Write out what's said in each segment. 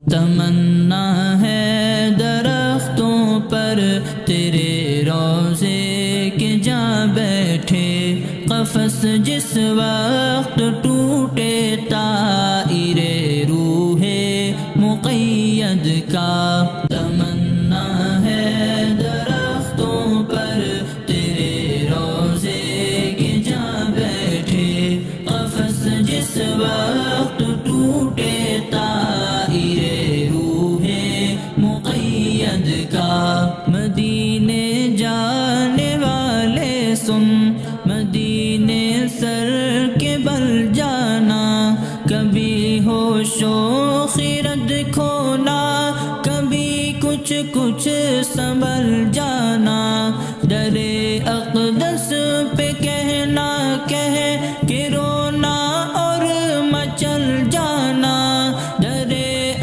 تمنا ہے درختوں پر تیرے روضے کے جا بیٹھے، قفس جس وقت ٹوٹے طائر روح مقید کا۔ تمنا ہے درختوں پر تیرے روضے کے جا بیٹھے، قفس جس وقت ٹوٹے طائر روح مقید کا۔ مدینے جانے والے سن، مدینے سر کے بل جانا، کبھی ہوش و خرد کھونا، کبھی کچھ سنبھل جانا۔ در اقدس پہ کہنا کہ رونا اور مچل جانا، در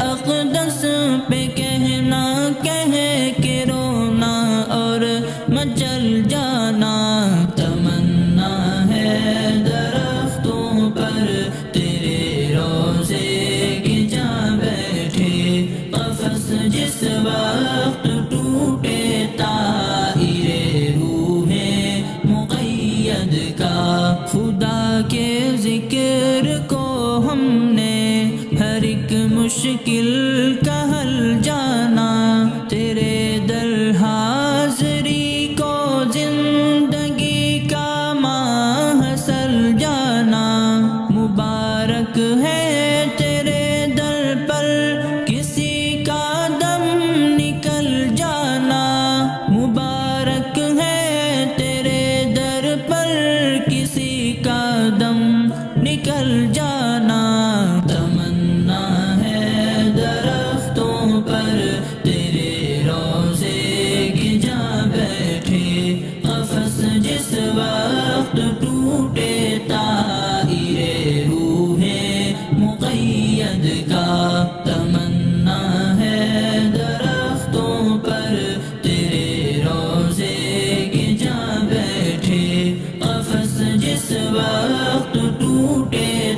اقدس پہ کہنا کہ رونا اور مچل جانا۔ تمنا ہے درختوں پر تیرے روضے کے جا بیٹھے، قفس جس وقت ٹوٹے طائر روح مقید کا۔ خدا کے ذکر کو ہم نے ہر ایک مشکل کا حل جانا، تیرے در حاضری کو زندگی کا ماحصل جانا۔ مبارک ہے تیرے در پر کسی کا دم نکل جانا، مبارک ہے تیرے در پر کسی کا دم نکل جانا۔ تمنا ہے درختوں پر تیرے روضے کے جا بیٹھے، قفس جس وقت ٹوٹے طائر روح مقید کا۔ تمنا ہے درختوں پر تیرے روضے کے جا بیٹھے، قفس جس وقت ٹوٹے